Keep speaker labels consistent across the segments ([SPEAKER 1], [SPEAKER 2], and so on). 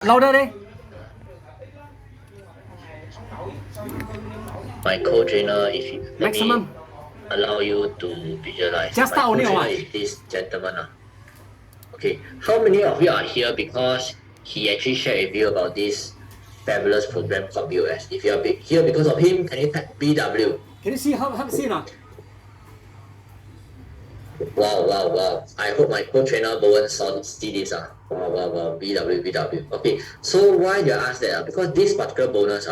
[SPEAKER 1] Louder đi.
[SPEAKER 2] My co-trainer, if you, let me
[SPEAKER 1] Maximum.
[SPEAKER 2] allow you to visualize.
[SPEAKER 1] Just
[SPEAKER 2] My
[SPEAKER 1] only
[SPEAKER 2] co-trainer
[SPEAKER 1] one.
[SPEAKER 2] is this gentleman. Okay, how many of you are here because he actually shared with you about this fabulous program called BOS? If you are here because of him, can you type BW?
[SPEAKER 1] Can you see how see not?
[SPEAKER 2] Wow. I hope my co-trainer Bowen see this. Wow. BW. Okay, so why do I ask that? Because this particular bonus,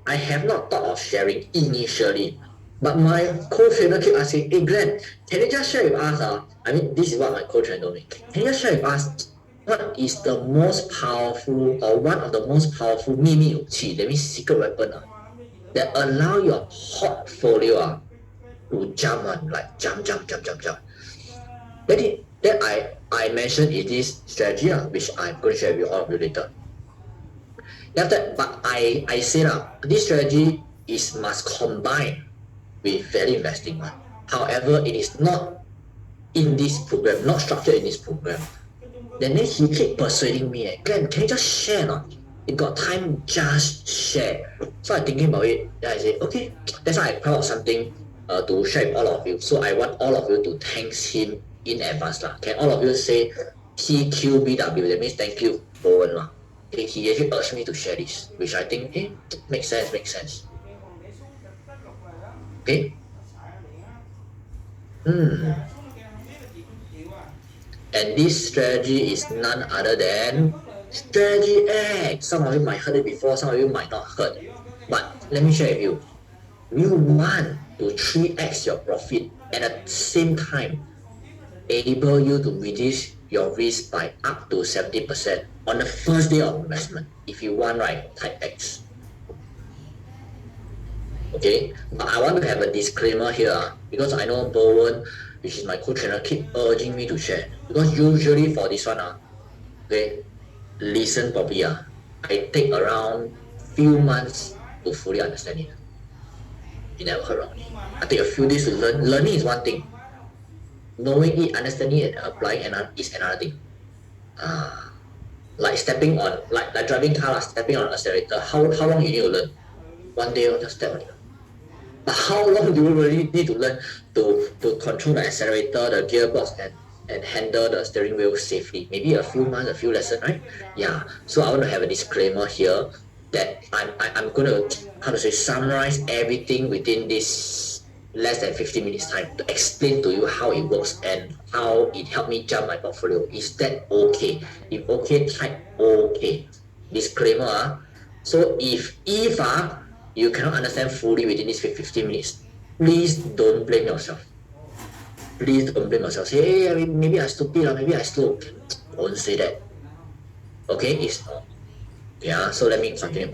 [SPEAKER 2] I have not thought of sharing initially. But my co-trainer keep asking, hey Glenn, can you just share with us? I mean, this is what my co-trainer told me. Can you just share with us what is the most powerful or one of the most powerful 秘密武器, that means secret weapon, that allow your portfolio to jump on, like jump. Then I mentioned in this strategy, which I'm going to share with all of you later. After that, but I say this strategy is must combine with value investing. However, it is not in this program, not structured in this program. Then he keep persuading me, Glenn, can you just share not? You got time, just share. So I thinking about it, then I say, okay, that's why I come out something to share with all of you. So I want all of you to thank him in advance. Can all of you say TQBW? That means thank you, Bowen. Okay, he actually urged me to share this, which I think makes sense. Okay. And this strategy is none other than Strategy X. Some of you might heard it before, some of you might not heard. But let me share with you. You want to 3x your profit at the same time enable you to reduce your risk by up to 70% on the first day of investment. If you want, right, type X. Okay, but I want to have a disclaimer here because I know Bowen, which is my co-trainer, keep urging me to share. Because usually for this one, okay, listen properly. I take around few months to fully understand it. You never heard of me. I take a few days to learn. Learning is one thing. Knowing it, understanding it, and applying is another thing. Like stepping on, like driving car, stepping on an accelerator. How long you need to learn? One day, just step on it. But how long do you really need to learn to control the accelerator, the gearbox, and handle the steering wheel safely? Maybe a few months, a few lessons, right? Yeah. So I want to have a disclaimer here that I'm going to, how to say, summarize everything within this less than 15 minutes time to explain to you how it works and how it helped me jump my portfolio. Is that okay? If okay, type okay. Disclaimer. So if you cannot understand fully within these 15 minutes, please don't blame yourself. Please don't blame yourself. Say, hey, maybe I'm stupid or maybe I'm slow. Don't say that. Okay, it's not. Yeah, so let me continue.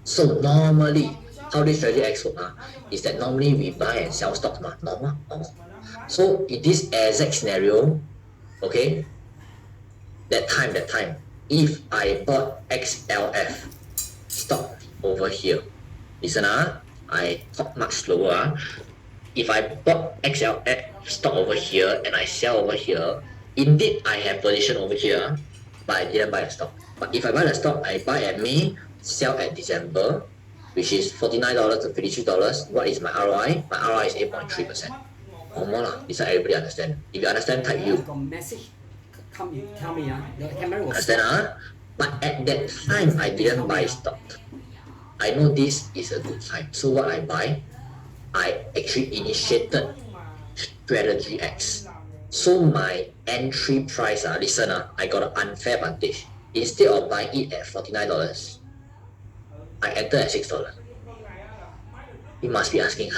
[SPEAKER 2] So normally, how this strategy X work is that normally we buy and sell stocks, normal. So in this exact scenario, okay, that time, if I bought XLF stock over here, listen, I talk much slower. If I bought XLF stock over here and I sell over here, indeed I have position over here, but I didn't buy the stock. But if I buy the stock, I buy at May, sell at December, which is $49 to $53. What is my ROI? My ROI is 8.3%. Normal lah. This one everybody understand. If you understand, type U.
[SPEAKER 1] Come you tell me, the camera will
[SPEAKER 2] Understand? But at that time, I didn't buy stock. I know this is a good time. So what I buy, I actually initiated Strategy X. So my entry price, listen, I got an unfair advantage. Instead of buying it at $49, I entered at $6. You must be asking,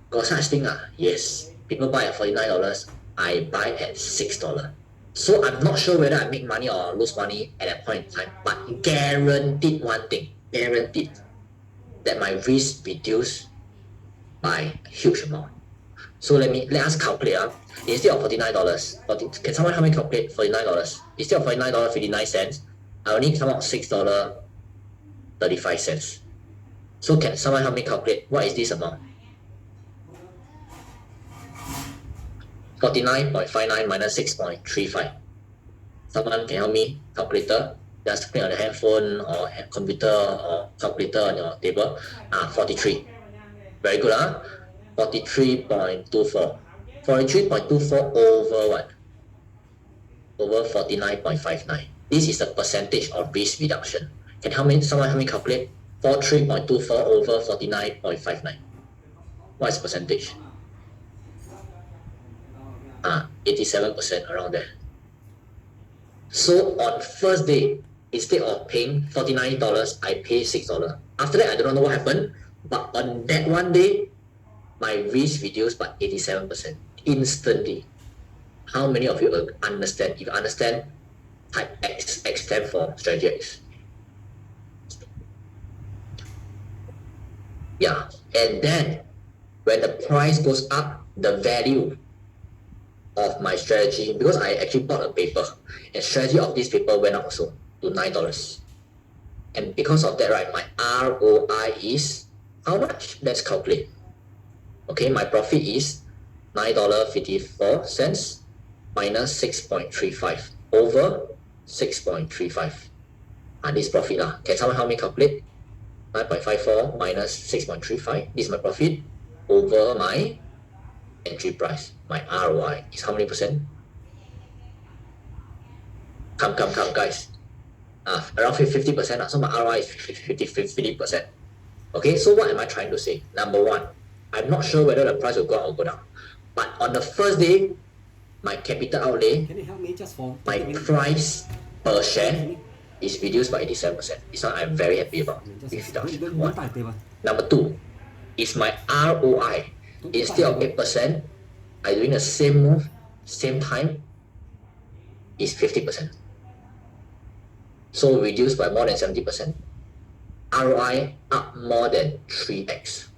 [SPEAKER 2] got such thing? Yes. People buy at $49, I buy at $6. So I'm not sure whether I make money or lose money at that point in time, but guaranteed one thing, guaranteed that my risk reduced by a huge amount. So let us calculate. Instead of $49, can someone help me calculate $49? Instead of $49.59, I only come out $6.35. So can someone help me calculate what is this amount? 49.59 minus 6.35. Someone can help me, calculator. just play on the handphone or computer or calculator on your table. 43. Very good, 43.24. 43.24 over what? Over 49.59. This is the percentage of risk reduction. Can someone help me calculate 43.24 over 49.59? What is percentage? 87%, around there. So on first day, instead of paying $49, I pay $6. After that, I don't know what happened, but on that one day, my risk reduced by 87% instantly. How many of you understand? If you understand, type X stand for strategy X. Yeah, and then when the price goes up, the value of my strategy, because I actually bought a paper, and strategy of this paper went up also to $9. And because of that, right, my ROI is how much? Let's calculate. Okay, my profit is $9.54 minus 6.35 over 6.35. This profit lah. Can someone help me calculate? 9.54 minus 6.35. This is my profit over my entry price. My ROI is how many percent? Come, guys. Around 50%. So my ROI is 50%. Okay, so what am I trying to say? Number one, I'm not sure whether the price will go up or go down. But on the first day, my capital outlay,
[SPEAKER 1] Can you help me just for
[SPEAKER 2] my price per share is reduced by 87%. This one I'm very happy about. Number two is my ROI. Instead of 8%, I'm doing the same move, same time, is 50%. So reduced by more than 70%. ROI up more than 3x.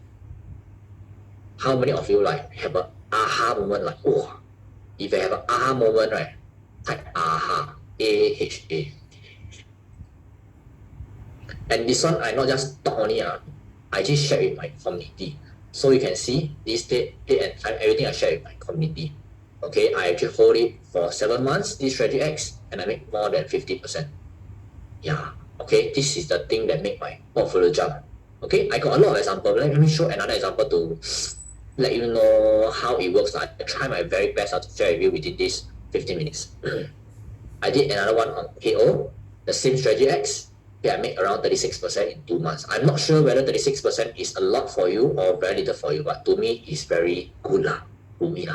[SPEAKER 2] How many of you have an aha moment if you have an aha moment, right, type aha, AHA. And this one I not just talk only, I just share with my community. So you can see this date and time, everything I share with my community. Okay, I actually hold it for 7 months, this strategy X, and I make more than 50%. Yeah, okay, this is the thing that make my portfolio jump. Okay, I got a lot of examples. Let me show another example to let you know how it works. I try my very best to share with you within this 15 minutes. I did another one on KO, the same strategy X. I make around 36% in 2 months. I'm not sure whether 36% is a lot for you or very little for you, but to me, it's very good to me.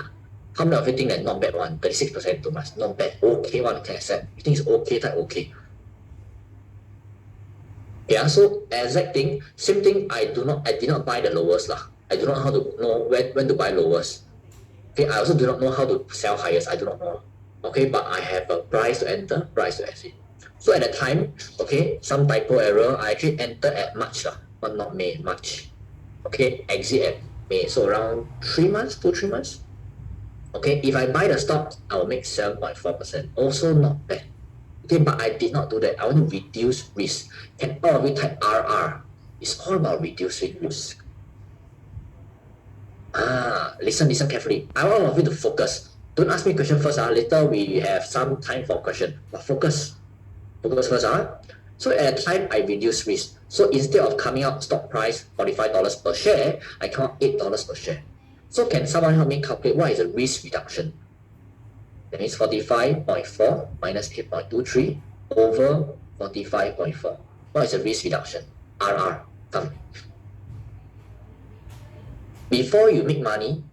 [SPEAKER 2] How many of you think that not bad one? 36% in 2 months, not bad. Okay one, can accept. You think it's okay, type okay. Yeah, so exact thing, same thing, I did not buy the lowest I do not know how to know when to buy lowest. Okay, I also do not know how to sell highest. I do not know. Okay, but I have a price to enter, price to exit. So at the time, okay, some typo error, I actually enter at March but not May, March. Okay, exit at May, so around 3 months, 2-3 months. Okay, if I buy the stock, I will make 7.4%. Also not bad. Okay, but I did not do that. I want to reduce risk. Can all of you type RR? It's all about reducing risk. Listen carefully. I want all of you to focus. Don't ask me question first. Later we have some time for question. But focus. Focus first. So at a time, I reduce risk. So instead of coming out stock price $45 per share, I come out $8 per share. So can someone help me calculate what is the risk reduction? That means 45.4 minus 8.23 over 45.4. What is the risk reduction? RR. Come. Before you make money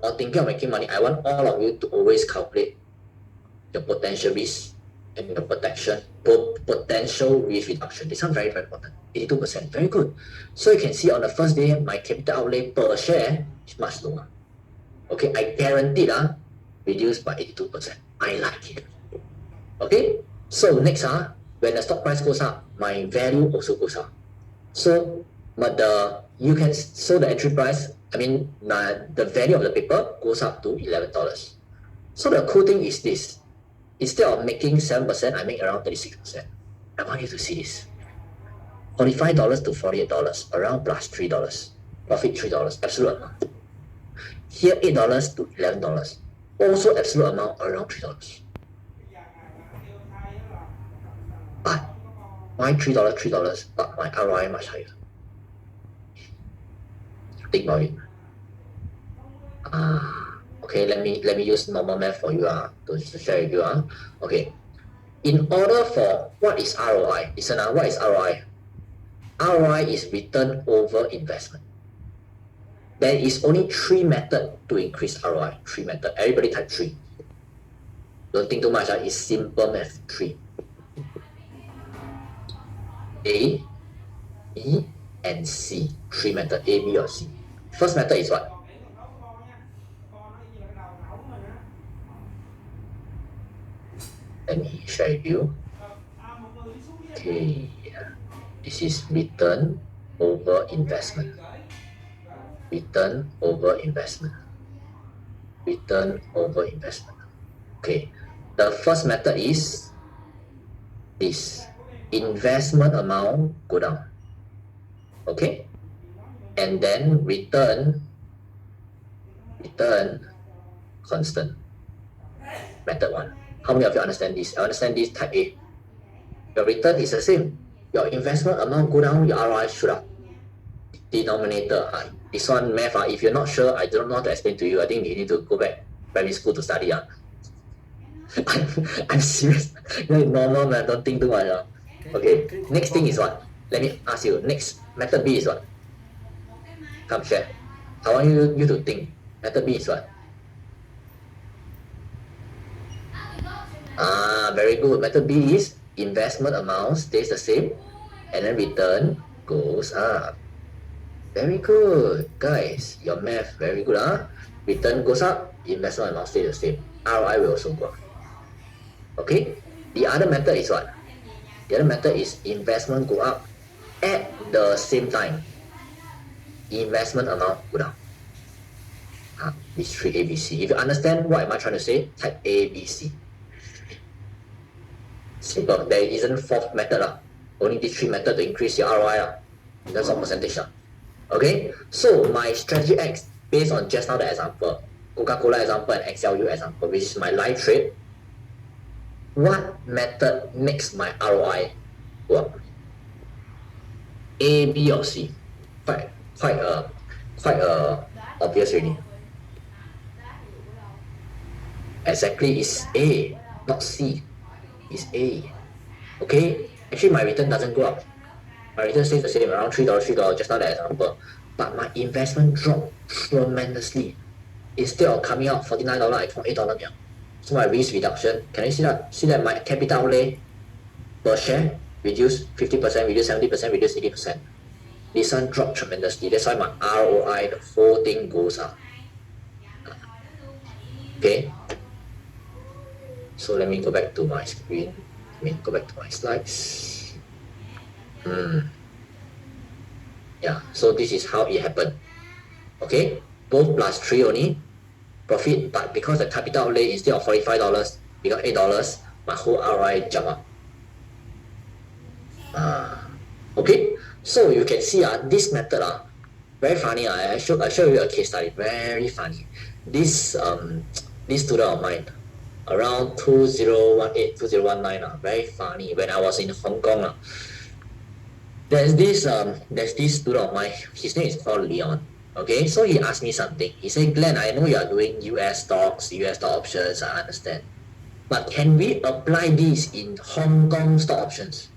[SPEAKER 2] or thinking of making money, I want all of you to always calculate the potential risk and the potential risk reduction. This one very, very important. 82%. Very good. So you can see on the first day, my capital outlay per share is much lower. Okay, I guaranteed reduced by 82%. I like it. Okay, so next when the stock price goes up, my value also goes up. So but the entry price, the value of the paper goes up to $11. So the cool thing is this. Instead of making 7%, I make around 36%. I want you to see this. $45 to $48, around plus $3. Profit $3, absolute amount. Here $8 to $11. Also absolute amount around $3. But Why $3, but my ROI much higher? Think about it. Okay, let me use normal math for you to share with you. Okay. In order for what is ROI? Listen, what is ROI? ROI is return over investment. There is only 3 methods to increase ROI. 3 methods. Everybody type 3. Don't think too much. It's simple math. 3. A, B, and C. 3 methods. A, B, or C. First method is what? Let me share with you. Okay. This is return over investment. Return over investment. Return over investment. Okay. The first method is this. Investment amount go down. Okay. And then return constant. Method 1. How many of you understand this? I understand this type A. Your return is the same. Your investment amount go down, your ROI shoot up. Denominator high. This one math, if you're not sure, I don't know how to explain to you. I think you need to go back primary school to study. I'm serious. Normal man, don't think too much. Okay, next thing is what? Let me ask you. Next, method B is what? Come share. I want you to think. Method B is what? Very good. Method B is investment amount stays the same and then return goes up. Very good. Guys, your math very good. Return goes up, investment amount stays the same. ROI will also go up. Okay? The other method is what? The other method is investment go up at the same time. Investment amount go down. These 3 ABC. If you understand what am I trying to say, type ABC. Simple. There isn't 4th method. Only these 3 methods to increase your ROI. In terms of percentage. Okay? So my strategy X, based on just now the example, Coca-Cola example and XLU example, which is my live trade, what method makes my ROI go up? A, B, or C? Quite obvious already. Exactly, it's A, not C. It's A. Okay? Actually, my return doesn't go up. My return stays the same, around $3, just now the example. But my investment dropped tremendously. Instead of coming out $49, I found $8 now. So my risk reduction, can you see that? See that my capital outlay per share reduced 50%, reduced 70%, reduced 80%. This one dropped tremendously. That's why my ROI, the whole thing goes up. Okay? So let me go back to my screen. Let me go back to my slides. Yeah, so this is how it happened. Okay? Both plus 3 only. Profit, but because the capital outlay instead of $45 become $8, my whole ROI jump up. Okay, so you can see this method very funny. I show you a case study. Very funny. This student of mine, around 2018, 2019, very funny. When I was in Hong Kong, there's this student of mine. His name is called Leon. Okay, so he asked me something. He said, Glenn, I know you are doing US stocks, US stock options, I understand. But can we apply this in Hong Kong stock options?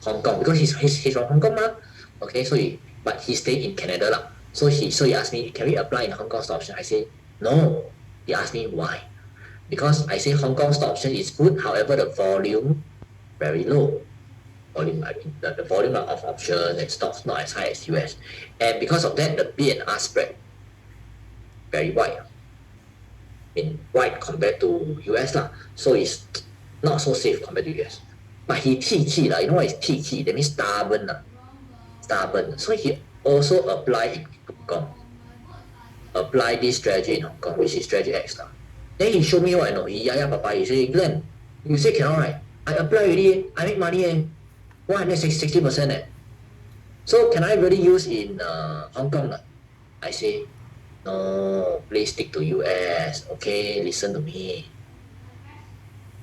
[SPEAKER 2] Hong Kong, because he's from Hong Kong, okay, so but he stayed in Canada. So he asked me, can we apply in Hong Kong stock option? I say, no. He asked me why. Because I say Hong Kong stock option is good, however, the volume very low. The volume of options and stocks not as high as US, and because of that, the B and R spread very wide. Wide compared to US so it's not so safe compared to US. But he 气气 you know what is 气气? That means stubborn stubborn. So he also applied in Hong Kong. Apply this strategy in Hong Kong, which is strategy X Then he showed me what I know. He papa. He say, Glenn, you say cannot right? I apply already. I make money 160%. So can I really use in Hong Kong? I say, no, please stick to US. Okay, listen to me.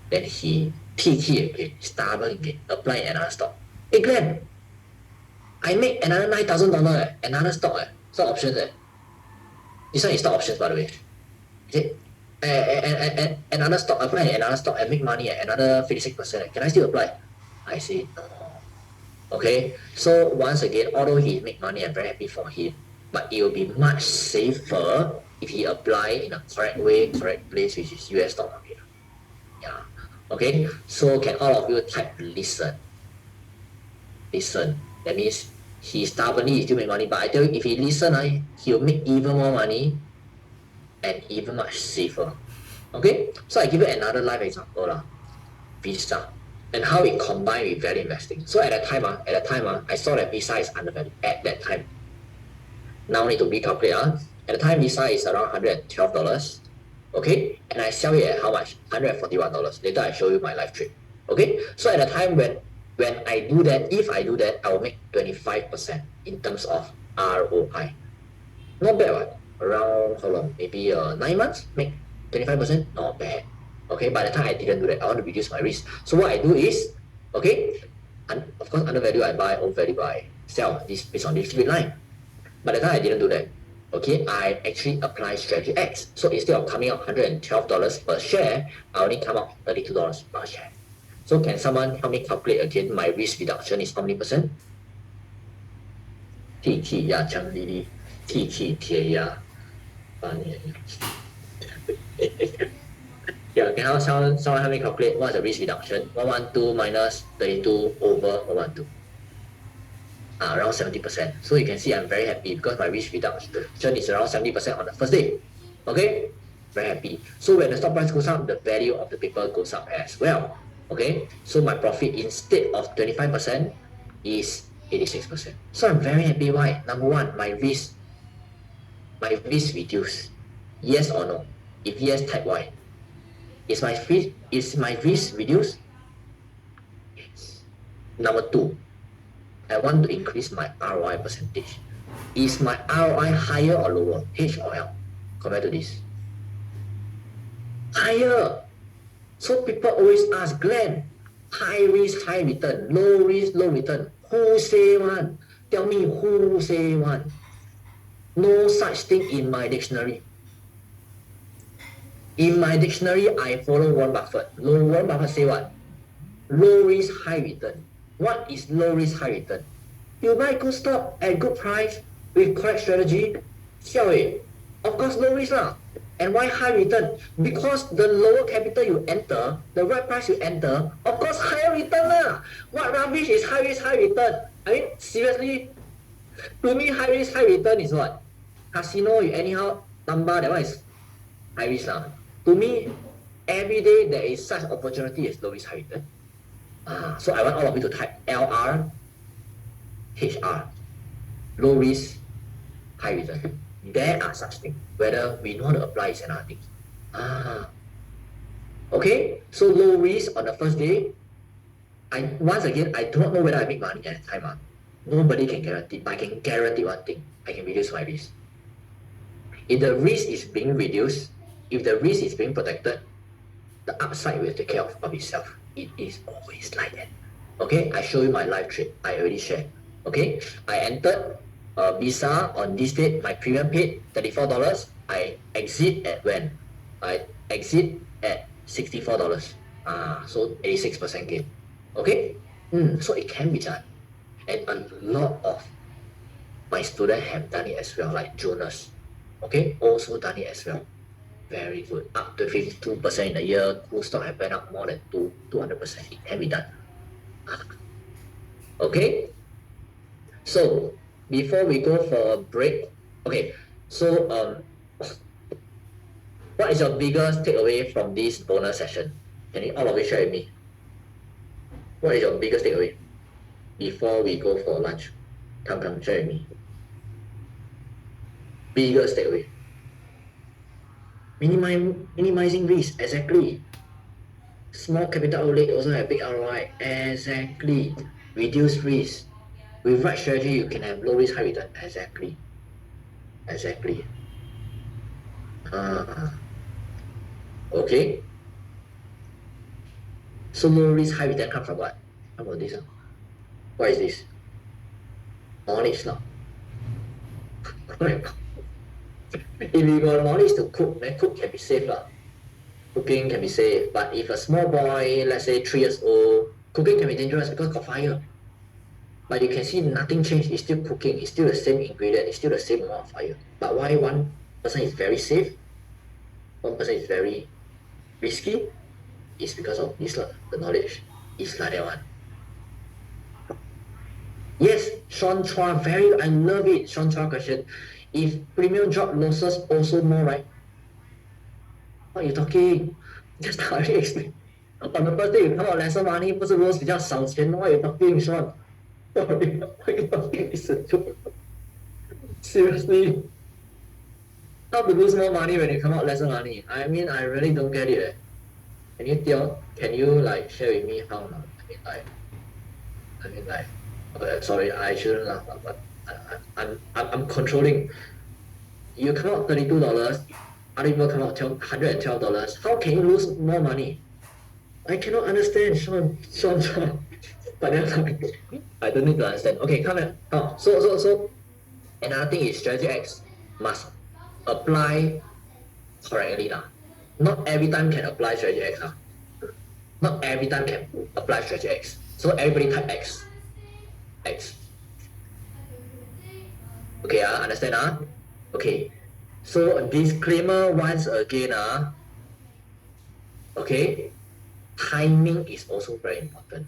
[SPEAKER 2] Then he TT again, stubborn again, apply another stock. Hey Glenn, I make another $9,000 another stock stock options This one is stock options by the way. Okay. And another stock, apply another stock and make money at another 56%. Can I still apply? I say no. Okay, so once again, although he make money, I'm very happy for him, but it will be much safer if he apply in a correct way, correct place, which is US stock market. Yeah. Okay, so can all of you type listen? Listen. That means he stubbornly still make money, but I tell you, if he listen, he'll make even more money and even much safer. Okay, so I give you another live example Visa, and how it combined with value investing. So at that time, I saw that Visa is undervalued at that time. Now I need to recalculate. At the time, Visa is around $112. Okay, and I sell it at how much? $141. Later I show you my live trade. Okay, so at the time when I do that, if I do that, I will make 25% in terms of ROI. Not bad, right? Around how long? Maybe 9 months, make 25%. Not bad. Okay, by the time I didn't do that, I want to reduce my risk. So what I do is, okay, and of course undervalue I buy, overvalue I sell. This based on this straight line. By the time I didn't do that, okay, I actually apply strategy X. So instead of coming out $112 per share, I only come out $32 per share. So can someone help me calculate again my risk reduction is how many percent? TT ya Chang Lili, TT Tia ya. Yeah, can someone help me calculate what's the risk reduction? 112 minus 32 over 112. Around 70%. So you can see I'm very happy because my risk reduction is around 70% on the first day. Okay, very happy. So when the stock price goes up, the value of the paper goes up as well. Okay, so my profit instead of 25% is 86%. So I'm very happy. Why? Number one, my risk reduced. Yes or no? If yes, type Y. Is my risk reduced? Yes. Number two, I want to increase my ROI percentage. Is my ROI higher or lower? H or L compared to this? Higher. So people always ask, Glenn, high risk, high return, low risk, low return. Who say one? Tell me who say one? No such thing in my dictionary. In my dictionary, I follow Warren Buffett. Warren Buffett say what? Low risk, high return. What is low risk, high return? You buy good stock at good price with correct strategy. Of course, low risk lah. And why high return? Because the lower capital you enter, the right price you enter, of course higher return lah. What rubbish is high risk, high return? I mean, seriously, to me, high risk, high return is what? Casino, you anyhow number, that one is high risk lah. To me, every day there is such opportunity as low risk, high return. So I want all of you to type LR, HR, low risk, high return. There are such things. Whether we know how to apply is another thing. Okay, so low risk on the first day. Once again, I do not know whether I make money at the time. Nobody can guarantee, but I can guarantee one thing. I can reduce my risk. If the risk is being reduced, if the risk is being protected, the upside will take care of itself. It is always like that. Okay, I show you my live trade. I already shared. Okay, I entered Visa on this date. My premium paid $34. I exit at when? I exit at $64. So 86% gain. Okay, so it can be done, and a lot of my students have done it as well, like Jonas. Okay, also done it as well. Very good. Up to 52% in a year. Cool stock have went up more than 200%. It can be done. Okay. So before we go for a break, okay. So what is your biggest takeaway from this bonus session? Can you all of you share with me? What is your biggest takeaway before we go for lunch? Come share with me. Biggest takeaway. Minimizing risk, exactly. Small capital outlay also have big ROI, exactly. Reduce risk. With right strategy, you can have low risk, high return, exactly. Okay. So low risk, high return comes from what? How about this? What is this? Knowledge now. If you got knowledge to cook, then cook can be safe lah. Cooking can be safe. But if a small boy, let's say 3 years old, cooking can be dangerous because got fire. But you can see nothing changed. It's still cooking. It's still the same ingredient. It's still the same amount of fire. But why one person is very safe, one person is very risky? It's because of this lah. The knowledge is like that one. Yes, Sean Chua, I love it. Sean Chua question. If premium drop, losses also more, right? What are you talking? Just how you explain. On the first day you come out lesser money, 不是 rose 比较少钱 What are you talking, Sean? What are you talking? It's a joke. Seriously? How to lose more money when you come out lesser money? I mean, I really don't get it. Can you like share with me how? I mean like, okay, sorry, I shouldn't laugh, but I'm controlling. You come out $32, other people come out $112. How can you lose more money? I cannot understand, Sean. But then I don't need to understand. Okay, come here. Oh, so another thing is strategy X must apply correctly now. Not every time can apply strategy X now. Not every time can apply strategy X. So everybody type X. Okay, understand? Okay. So disclaimer once again, okay, timing is also very important.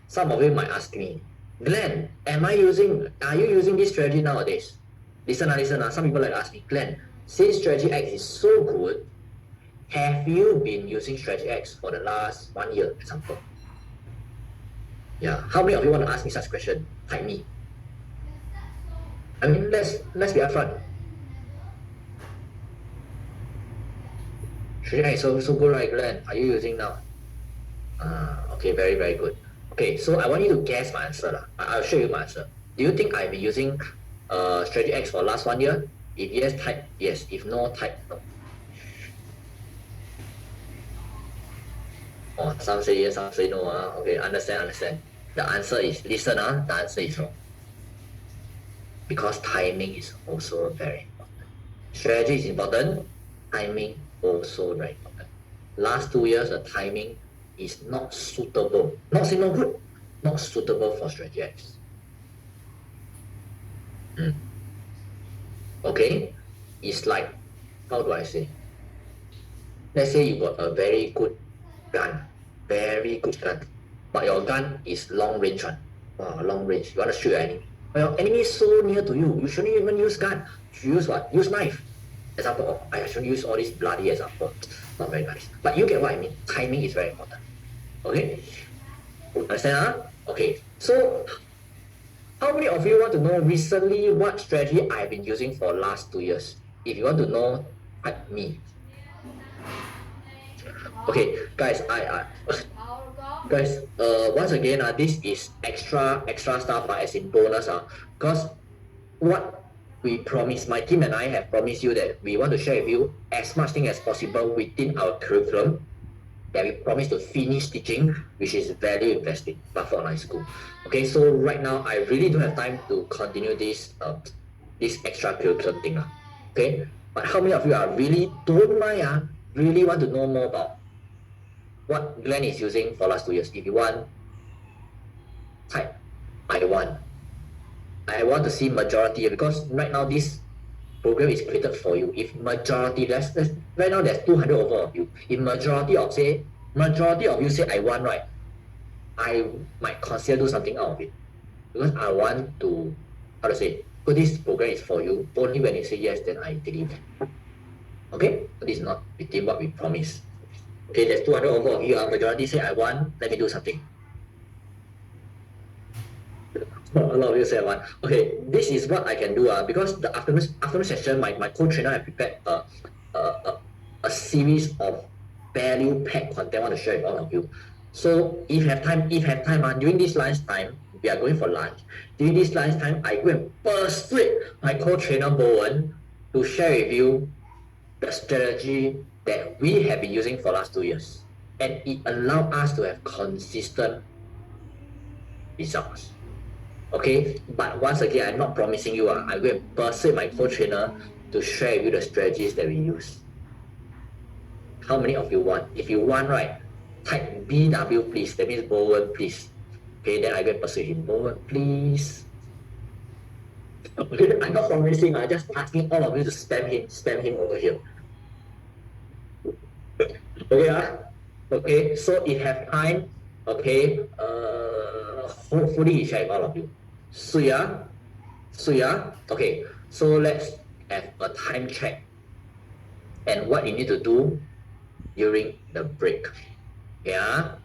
[SPEAKER 2] Some of you might ask me, Glenn, are you using this strategy nowadays? Listen, some people like ask me, Glenn, since strategy X is so good, have you been using strategy X for the last 1 year, for example? Yeah, how many of you want to ask me such question? Like me. I mean, let's be upfront. Strategy X is so good, right, Glenn? Are you using now? Okay, very, very good. Okay, so I want you to guess my answer. I'll show you my answer. Do you think I've been using strategy X for the last 1 year? If yes, type yes. If no, type no. Oh, some say yes, some say no. Okay, understand. The answer is, listen, the answer is wrong. Because timing is also very important. Strategy is important, timing also very important. Last 2 years, the timing is not suitable. Not say no good, not suitable for strategy X. Okay, it's like, how do I say? Let's say you got a very good gun, but your gun is long range one. Long range. You want to shoot your enemy. But your enemy is so near to you. You shouldn't even use gun. You use what? Use knife. Example. I shouldn't use all these bloody example. Not very nice. But you get what I mean. Timing is very important. Okay? Understand? Okay. So, how many of you want to know recently what strategy I've been using for the last 2 years? If you want to know, type me. Okay, guys, guys, once again, this is extra stuff, as in bonus, because what we promise, my team and I have promised you that we want to share with you as much thing as possible within our curriculum that we promise to finish teaching, which is value investing, Buffer Online School. Okay, so right now I really don't have time to continue this extra curriculum thing. Okay, but how many of you are really don't mind, really want to know more about what Glenn is using for last 2 years? If you want, type I want. I want to see majority, because right now this program is created for you. If majority, right now there's 200 over of you. If majority of you say I want, right, I might consider do something out of it, because I want to, how to say, because this program is for you. Only when you say yes, then I delete. Okay, so this is not within what we promised. Okay, there's 200 over of you. Majority say I want, let me do something. A lot of you say I want. Okay, this is what I can do, because the afternoon session, my co-trainer have prepared a series of value-packed content I want to share with all of you. So if you have time, during this lunch time, we are going for lunch. During this lunch time, I go and persuade my co-trainer Bowen to share with you the strategy that we have been using for the last 2 years. and it allows us to have consistent results. Okay, but once again, I'm not promising you. I'm going to persuade my co-trainer to share with you the strategies that we use. How many of you want? If you want, right, type BW please. That means Bowen please. Okay, then I'm going to persuade him. Bowen please. Okay, I'm not promising. I'm just asking all of you to spam him over here. Okay, okay. So if have time, okay. Hopefully he share with all of you. Suya. Okay. So let's have a time check and what you need to do during the break. Yeah.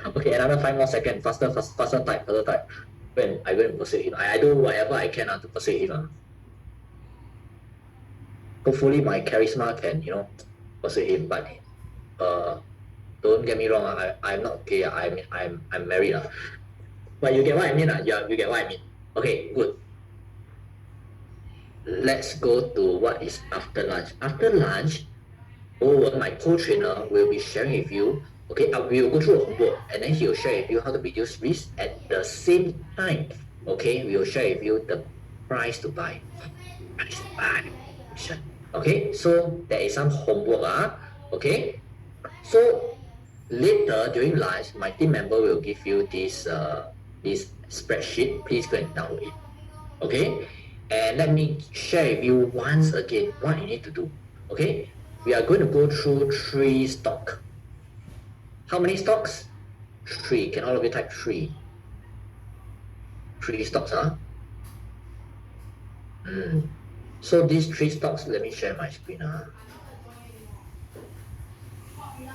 [SPEAKER 2] Okay, another 5 more seconds. Faster type. When I go and persuade him, I do whatever I can to persuade him. Hopefully my charisma can, persuade him. But don't get me wrong. I'm not gay. I'm married. But you get what I mean. Yeah, you get what I mean. Okay, good. Let's go to what is after lunch. After lunch, my co-trainer will be sharing with you. Okay, we will go through the homework and then he will share with you how to reduce risk. At the same time, okay, we will share with you the price to buy. Okay, so there is some homework. Okay, so later during lunch, my team member will give you this spreadsheet. Please go and download it. Okay, and let me share with you once again what you need to do. Okay, we are going to go through 3 stocks. How many stocks? 3. Can all of you type 3? 3 stocks, So these 3 stocks, let me share my screen.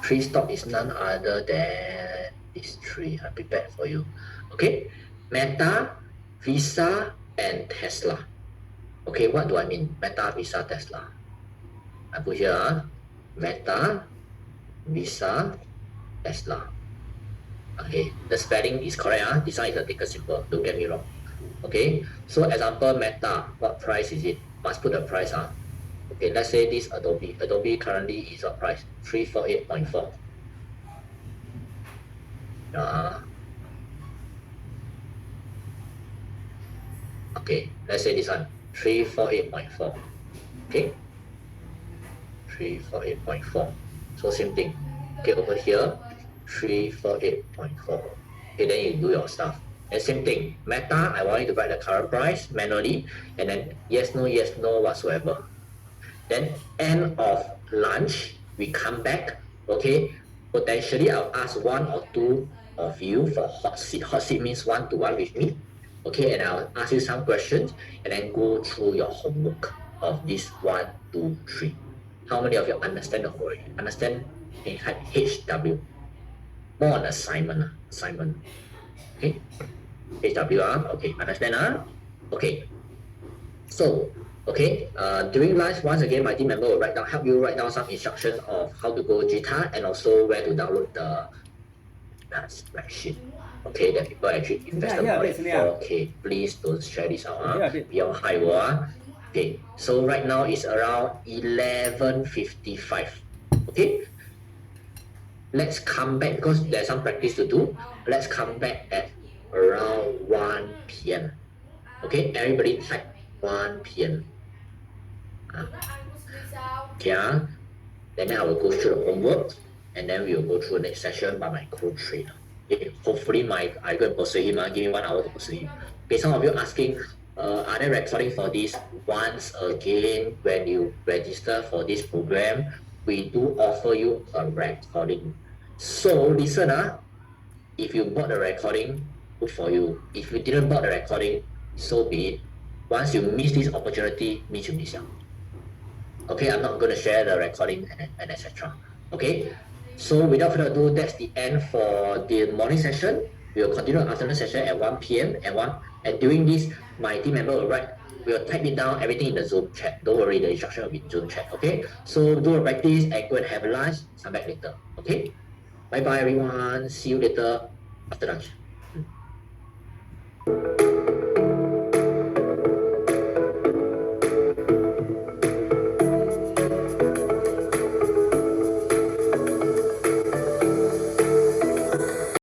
[SPEAKER 2] 3 stock is none other than these 3. I prepared for you. Okay, Meta, Visa, and Tesla. Okay, what do I mean? Meta, Visa, Tesla. I put here, Meta, Visa, Tesla. Okay, the spelling is correct. This one is a thicker symbol. Don't get me wrong. Okay, so example, Meta. What price is it? Must put the price. Okay, let's say this Adobe. Adobe currently is what price? 348.4. Okay, let's say this one. 348.4. Okay, 348.4. So same thing. Okay, over here, 348.4. Okay, then you do your stuff. And same thing, Meta, I want you to write the current price manually, and then yes, no, whatsoever. Then end of lunch, we come back. Okay, potentially I'll ask 1 or 2 of you for hot seat. Hot seat means 1-to-1 with me. Okay, and I'll ask you some questions and then go through your homework of this 1, 2, 3. How many of you understand the homework? Understand HW? More on assignment. Okay, HW. Okay, understand? Okay. So, okay, during lunch, once again, my team member will help you write down some instructions of how to go GTAR and also where to download the spreadsheet. Okay, that people actually invested more than 4K. Please don't share this out. Be on high wall. Okay, so right now it's around 11:55. Okay, let's come back because there's some practice to do. Let's come back at around 1 p.m. Okay, everybody type 1 p.m. Okay, then I will go through the homework and then we will go through the next session by my co-trainer. Okay, hopefully I go and persuade him. Give me 1 hour to persuade him. Okay, some of you asking, are they recording for this? Once again, when you register for this program, we do offer you a recording. So listen, if you bought the recording, good for you. If you didn't bought the recording, so be it. Once you miss this opportunity, means you miss out. Okay, I'm not going to share the recording and etc. Okay, so without further ado, that's the end for the morning session. We will continue the afternoon session at 1 p.m. and during this, my team member will type it down, everything in the Zoom chat. Don't worry, the instruction will be in Zoom chat. Okay, so do a practice and go and have lunch. Come back later. Okay, bye bye everyone. See you later after lunch.